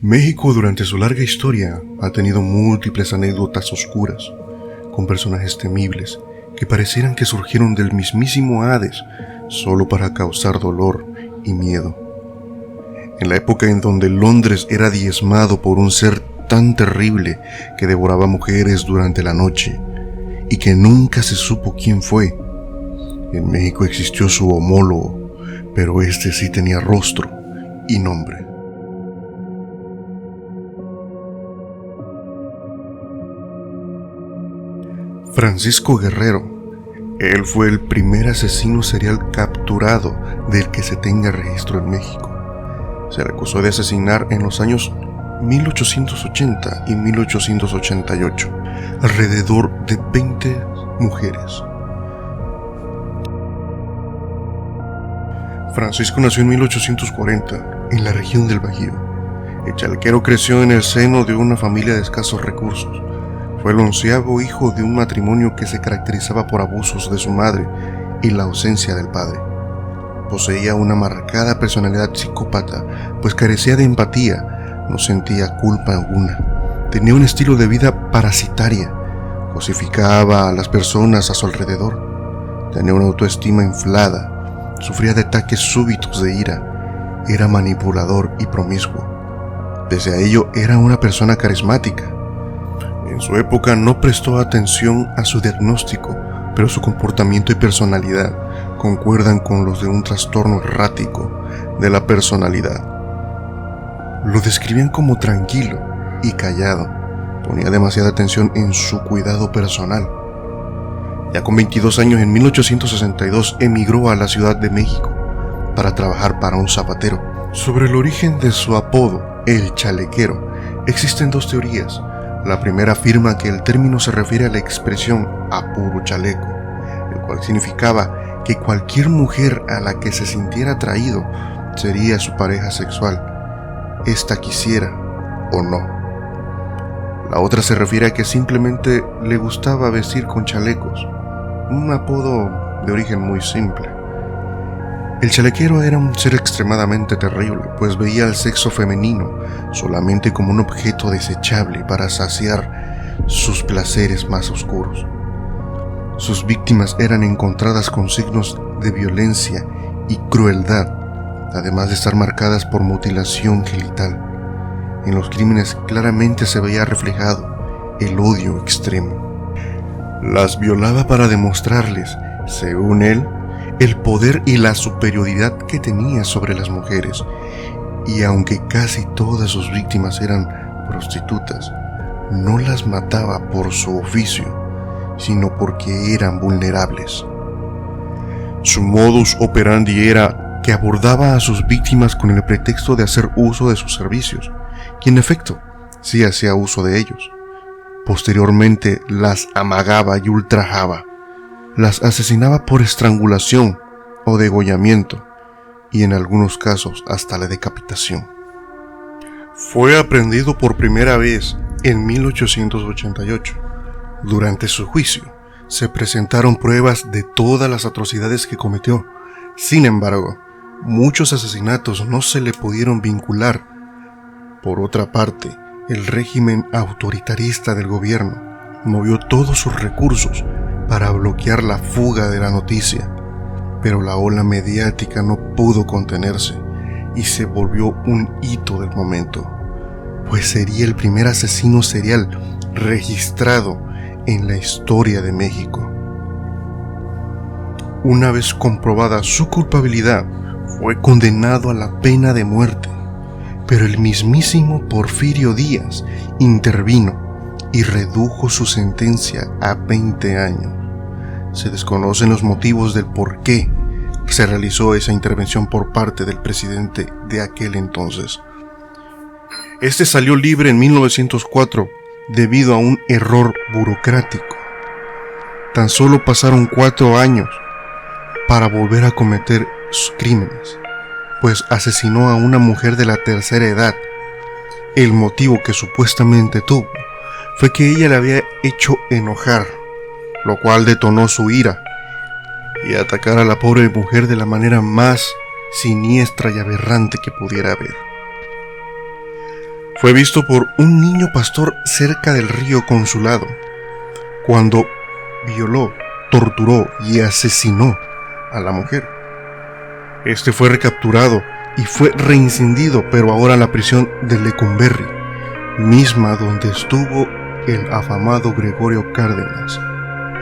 México durante su larga historia ha tenido múltiples anécdotas oscuras, con personajes temibles que parecieran que surgieron del mismísimo Hades solo para causar dolor y miedo. En la época en donde Londres era diezmado por un ser tan terrible que devoraba mujeres durante la noche y que nunca se supo quién fue, en México existió su homólogo, pero este sí tenía rostro y nombre. Francisco Guerrero. Él fue el primer asesino serial capturado del que se tenga registro en México. Se le acusó de asesinar en los años 1880 y 1888 alrededor de 20 mujeres. Francisco nació en 1840 en la región del Bajío. El chalequero creció en el seno de una familia de escasos recursos. Fue el 11º hijo de un matrimonio que se caracterizaba por abusos de su madre y la ausencia del padre. Poseía una marcada personalidad psicópata, pues carecía de empatía, no sentía culpa alguna. Tenía un estilo de vida parasitaria, cosificaba a las personas a su alrededor. Tenía una autoestima inflada, sufría de ataques súbitos de ira, era manipulador y promiscuo. Pese a ello, era una persona carismática. En su época no prestó atención a su diagnóstico, pero su comportamiento y personalidad concuerdan con los de un trastorno errático de la personalidad. Lo describían como tranquilo y callado, ponía demasiada atención en su cuidado personal. Ya con 22 años, en 1862, emigró a la Ciudad de México para trabajar para un zapatero. Sobre el origen de su apodo, el chalequero, existen dos teorías. La primera afirma que el término se refiere a la expresión "a puro chaleco", el cual significaba que cualquier mujer a la que se sintiera atraído sería su pareja sexual, ésta quisiera o no. La otra se refiere a que simplemente le gustaba vestir con chalecos, un apodo de origen muy simple. El chalequero era un ser extremadamente terrible, pues veía al sexo femenino solamente como un objeto desechable para saciar sus placeres más oscuros. Sus víctimas eran encontradas con signos de violencia y crueldad, además de estar marcadas por mutilación genital. En los crímenes claramente se veía reflejado el odio extremo. Las violaba para demostrarles, según él, el poder y la superioridad que tenía sobre las mujeres, y aunque casi todas sus víctimas eran prostitutas, no las mataba por su oficio, sino porque eran vulnerables. Su modus operandi era que abordaba a sus víctimas con el pretexto de hacer uso de sus servicios, y en efecto, sí hacía uso de ellos. Posteriormente las amagaba y ultrajaba. Las asesinaba por estrangulación o degollamiento, y en algunos casos hasta la decapitación. Fue aprehendido por primera vez en 1888. Durante su juicio, se presentaron pruebas de todas las atrocidades que cometió. Sin embargo, muchos asesinatos no se le pudieron vincular. Por otra parte, el régimen autoritarista del gobierno movió todos sus recursos para bloquear la fuga de la noticia, pero la ola mediática no pudo contenerse y se volvió un hito del momento, pues sería el primer asesino serial registrado en la historia de México. Una vez comprobada su culpabilidad, fue condenado a la pena de muerte, pero el mismísimo Porfirio Díaz intervino y redujo su sentencia a 20 años. Se desconocen los motivos del por qué se realizó esa intervención por parte del presidente de aquel entonces. Este salió libre en 1904 debido a un error burocrático. Tan solo pasaron 4 años para volver a cometer sus crímenes, pues asesinó a una mujer de la tercera edad. El motivo que supuestamente tuvo fue que ella le había hecho enojar, lo cual detonó su ira y atacar a la pobre mujer de la manera más siniestra y aberrante que pudiera haber. fue visto por un niño pastor cerca del río Consulado, cuando violó, torturó y asesinó a la mujer. Este fue recapturado y fue reincendido, pero ahora en la prisión de Lecumberri, misma donde estuvo el afamado Gregorio Cárdenas,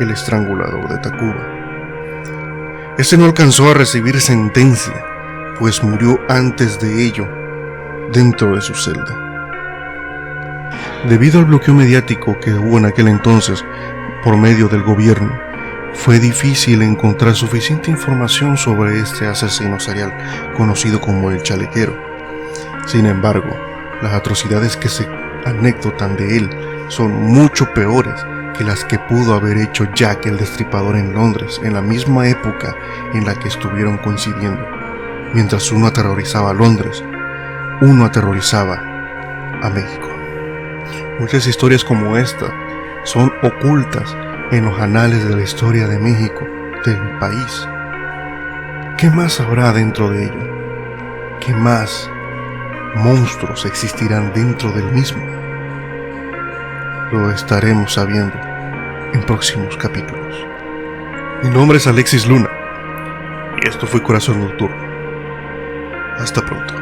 el estrangulador de Tacuba. Este no alcanzó a recibir sentencia, pues murió antes de ello dentro de su celda. Debido al bloqueo mediático que hubo en aquel entonces por medio del gobierno, fue difícil encontrar suficiente información sobre este asesino serial conocido como el Chalequero. Sin embargo, las atrocidades que se anécdotan de él son mucho peores que las que pudo haber hecho Jack el Destripador en Londres en la misma época en la que estuvieron coincidiendo. Mientras uno aterrorizaba a Londres, uno aterrorizaba a México. Muchas historias como esta son ocultas en los anales de la historia de México, del país. ¿Qué más habrá dentro de ello? ¿Qué más monstruos existirán dentro del mismo? Lo estaremos sabiendo en próximos capítulos. Mi nombre es Alexis Luna y esto fue Corazón Nocturno. Hasta pronto.